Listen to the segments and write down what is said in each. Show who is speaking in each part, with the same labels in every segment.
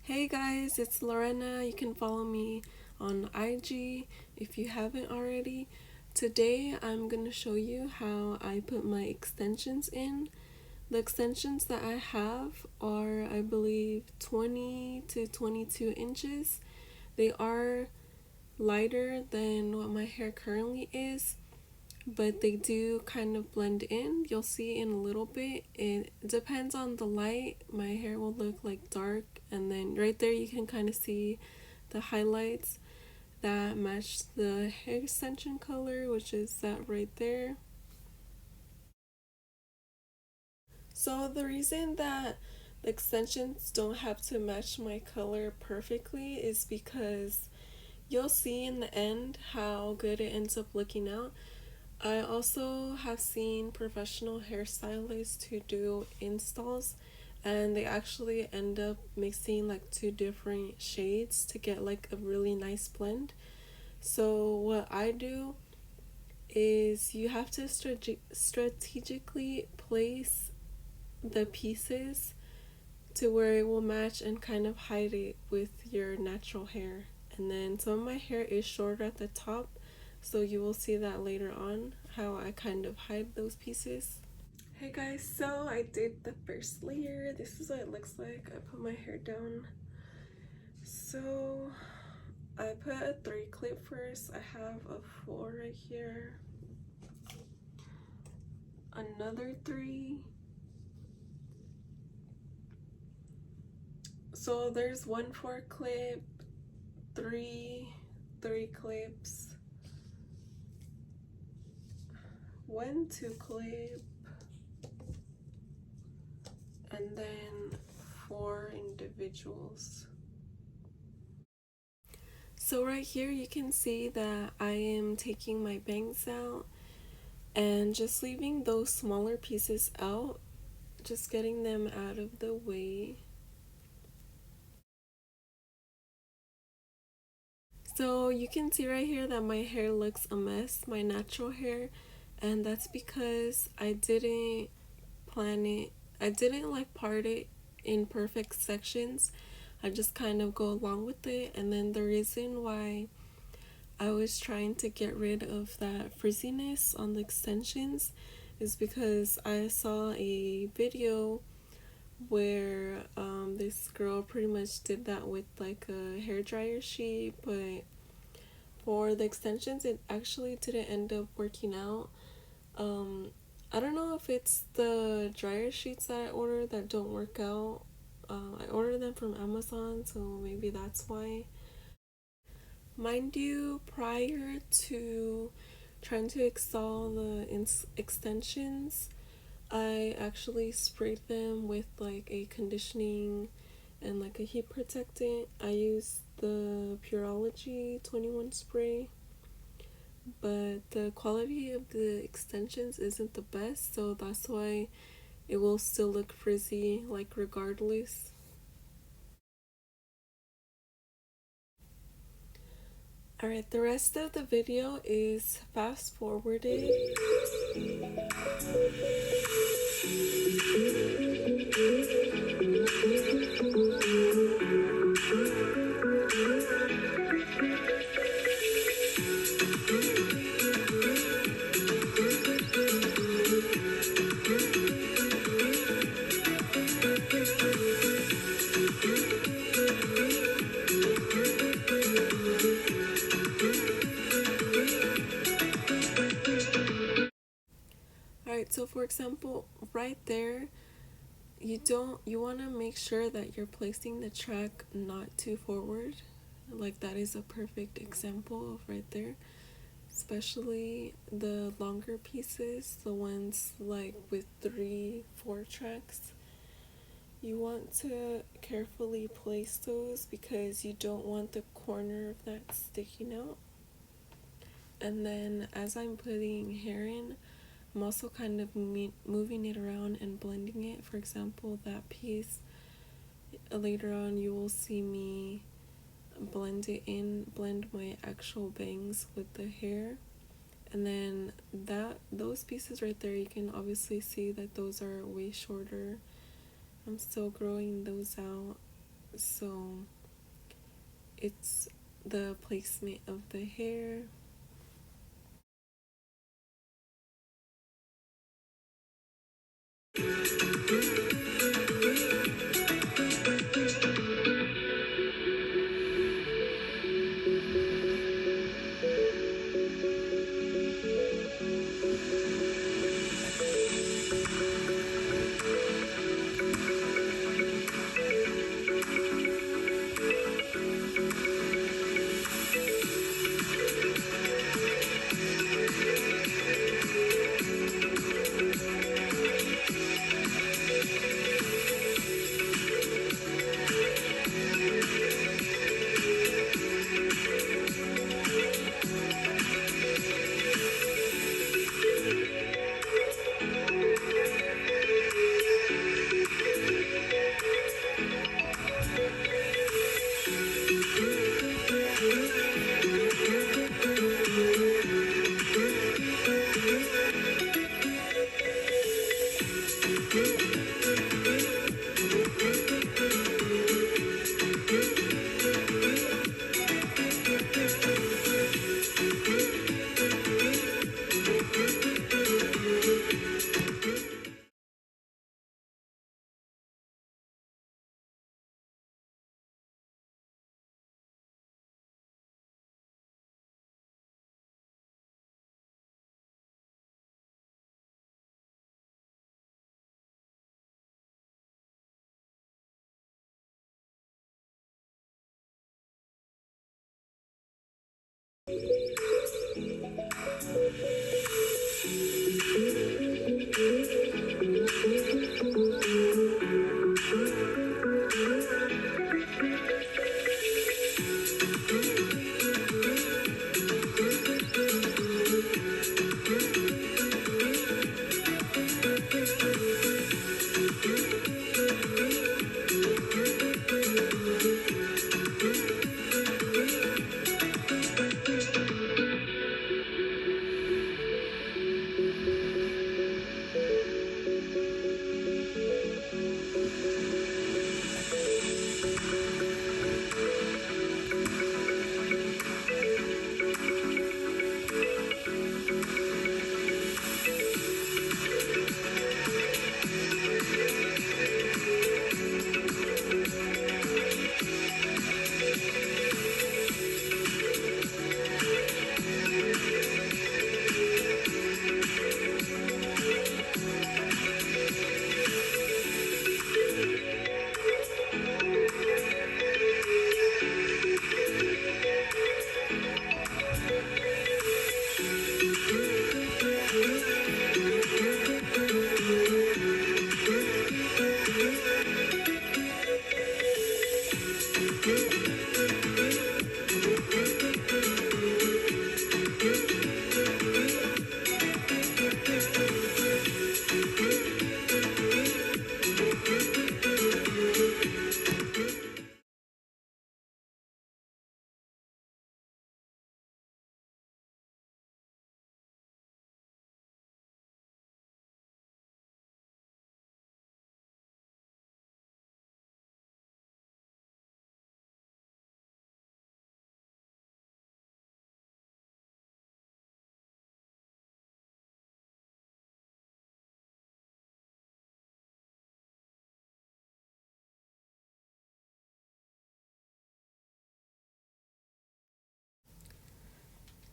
Speaker 1: Hey guys, it's Lorena. You can follow me on IG if you haven't already. Today I'm going to show you how I put my extensions in. The extensions that I have are, I believe, 20 to 22 inches. They are lighter than what my hair currently is, but they do kind of blend in. You'll see in a little bit. It depends on the light. My hair will look like dark, and then right there you can kind of see the highlights that match the hair extension color, which is that right there. So the reason that the extensions don't have to match my color perfectly is because you'll see in the end how good it ends up looking out. I also have seen professional hairstylists who do installs, and they actually end up mixing like two different shades to get like a really nice blend. So what I do is you have to strategically place the pieces to where it will match and kind of hide it with your natural hair. And then some of my hair is shorter at the top, so you will see that later on how I kind of hide those pieces. Hey guys, so I did the first layer. This is what it looks like. I put my hair down. So I put a 3 clip first. I have a 4 right here, another 3. So there's 1 4 clip, 3 3 clips, 1 2 clip, and then 4 individuals. So right here you can see that I am taking my bangs out and just leaving those smaller pieces out, just getting them out of the way. So you can see right here that my hair looks a mess, my natural hair, and that's because I didn't plan it. I didn't like part it in perfect sections. I just kind of go along with it. And then the reason why I was trying to get rid of that frizziness on the extensions is because I saw a video where this girl pretty much did that with like a hair dryer sheet, but for the extensions it actually didn't end up working out. um I don't know if it's the dryer sheets that I ordered that don't work out. I ordered them from Amazon, so maybe that's why. Mind you, prior to trying to install the extensions, I actually sprayed them with like a conditioning and like a heat protectant. I used the Pureology 21 spray, but the quality of the extensions isn't the best, so that's why it will still look frizzy, like regardless. Alright, the rest of the video is fast forwarded. Alright, so for example, right there, you want to make sure that you're placing the track not too forward. Like that is a perfect example of right there. Especially the longer pieces, the ones like with 3 4 tracks. You want to carefully place those because you don't want the corner of that sticking out. And then as I'm putting hair in, I'm also kind of moving it around and blending it. For example, that piece, later on you will see me blend it in, blend my actual bangs with the hair. And then those pieces right there, you can obviously see that those are way shorter. I'm still growing those out. So it's the placement of the hair.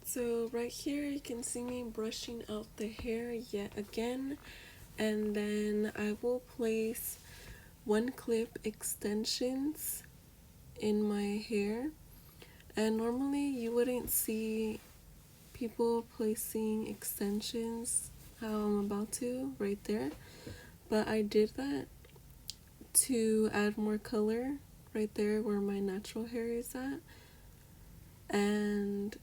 Speaker 1: So right here you can see me brushing out the hair yet again, and then I will place one clip extensions in my hair. And normally you wouldn't see people placing extensions how I'm about to right there, but I did that to add more color right there where my natural hair is at. And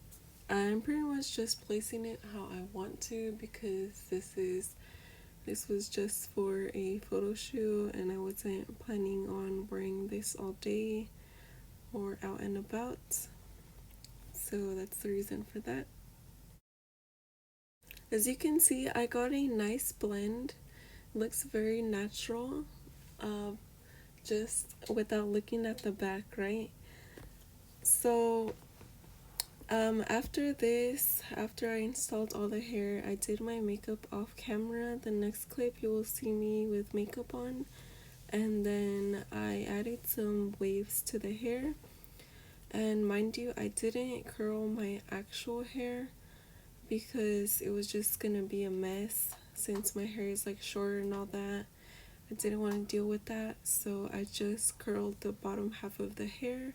Speaker 1: I'm pretty much just placing it how I want to, because this was just for a photo shoot and I wasn't planning on wearing this all day or out and about. So that's the reason for that. As you can see, I got a nice blend. Looks very natural. Uh, just without looking at the back, right? So after this, after I installed all the hair, I did my makeup off camera. The next clip you will see me with makeup on, and then I added some waves to the hair. And mind you, I didn't curl my actual hair because it was just gonna be a mess since my hair is like short and all that. I didn't want to deal with that, so I just curled the bottom half of the hair.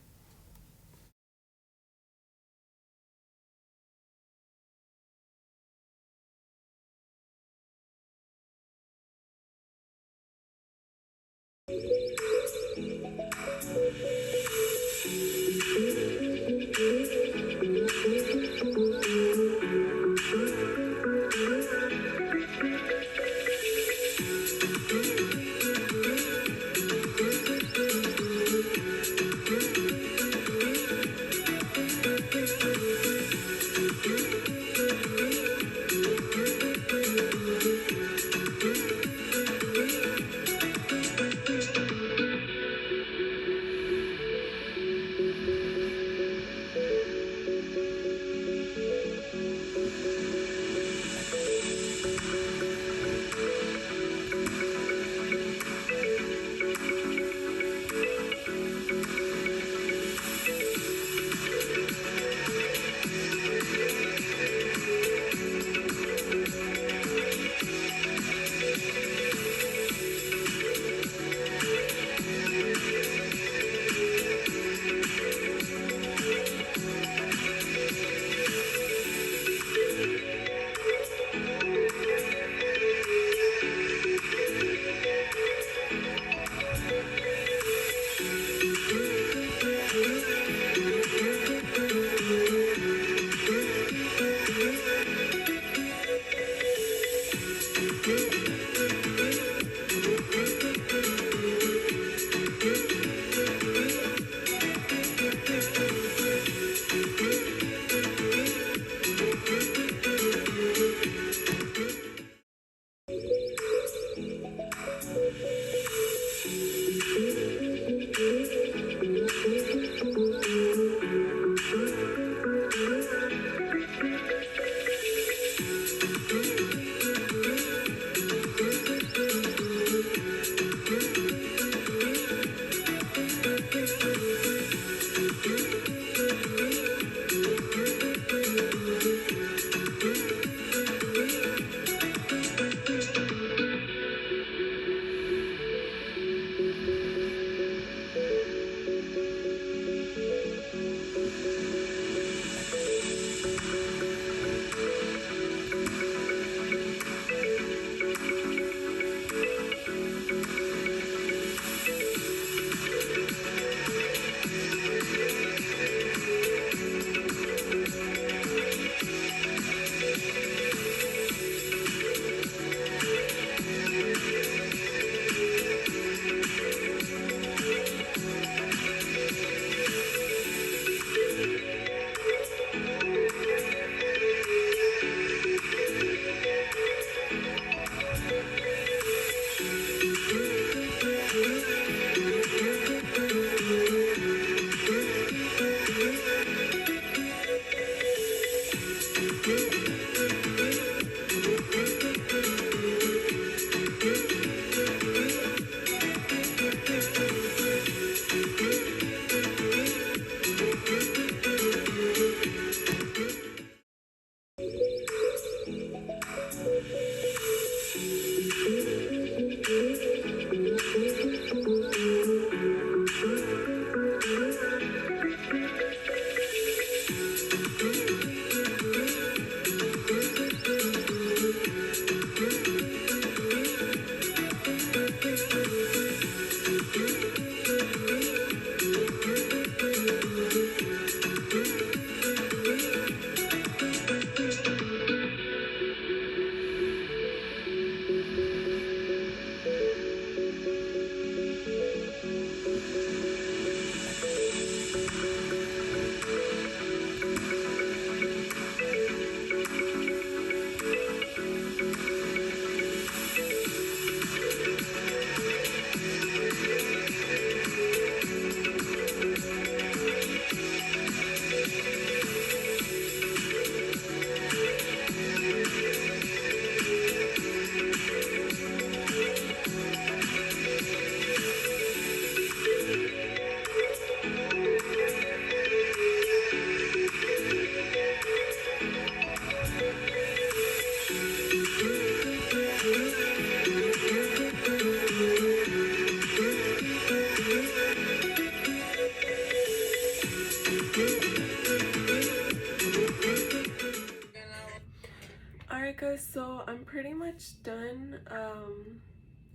Speaker 1: pretty much done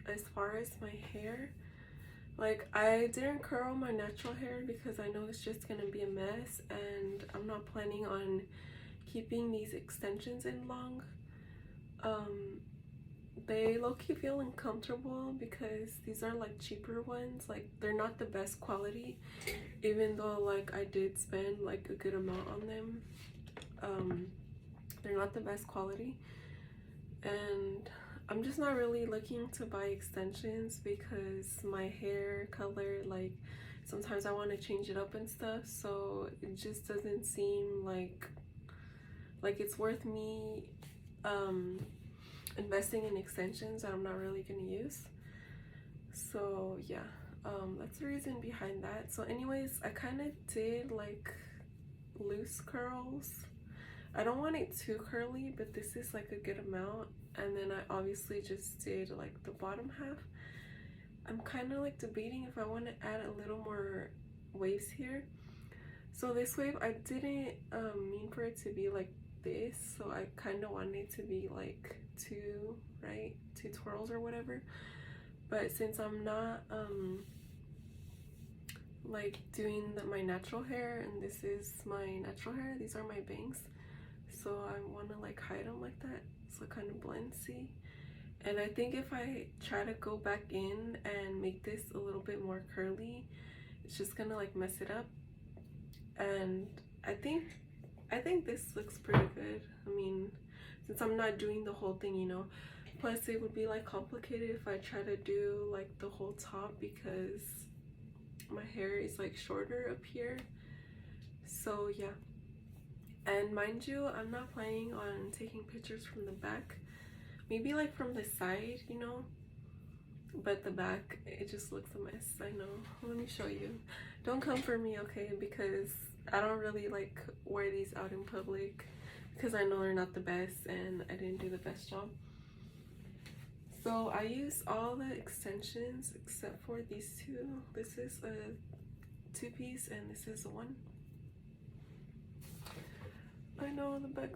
Speaker 1: as far as my hair. Like, I didn't curl my natural hair because I know it's just gonna be a mess, and I'm not planning on keeping these extensions in long. They low-key feel uncomfortable because these are like cheaper ones. Like, they're not the best quality, even though like I did spend like a good amount on them. They're not the best quality, and I'm just not really looking to buy extensions because my hair color, like, sometimes I want to change it up and stuff, so it just doesn't seem like it's worth me investing in extensions that I'm not really gonna use. So yeah, that's the reason behind that. So anyways, I kind of did like loose curls. I don't want it too curly, but this is like a good amount. And then I obviously just did like the bottom half. I'm kind of like debating if I want to add a little more waves here. So this wave, I didn't mean for it to be like this, so I kind of wanted it to be like two twirls or whatever. But since I'm not like doing my natural hair, and this is my natural hair, these are my bangs, so I want to like hide them like that so it kind of blends, see? And I think if I try to go back in and make this a little bit more curly, it's just gonna like mess it up. And I think this looks pretty good. I mean, since I'm not doing the whole thing, you know. Plus it would be like complicated if I try to do like the whole top because my hair is like shorter up here. So yeah. And mind you, I'm not planning on taking pictures from the back. Maybe like from the side, you know. But the back, it just looks a mess. I know. Let me show you. Don't come for me, okay? Because I don't really like wear these out in public because I know they're not the best and I didn't do the best job. So I used all the extensions except for these two. This is a 2-piece and this is a 1. I know the back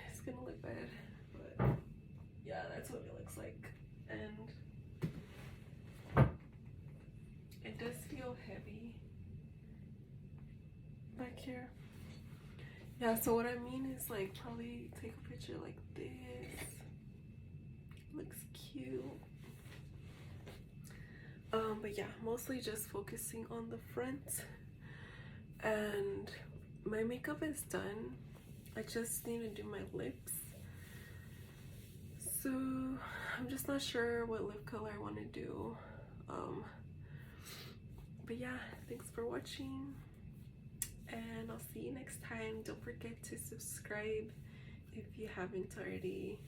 Speaker 1: it's gonna look bad, but yeah, that's what it looks like. And it does feel heavy back here. Yeah, so what I mean is like probably take a picture like this. Looks cute. But yeah, mostly just focusing on the front. And my makeup is done. I just need to do my lips. So I'm just not sure what lip color I want to do. But yeah, thanks for watching, and I'll see you next time. Don't forget to subscribe if you haven't already.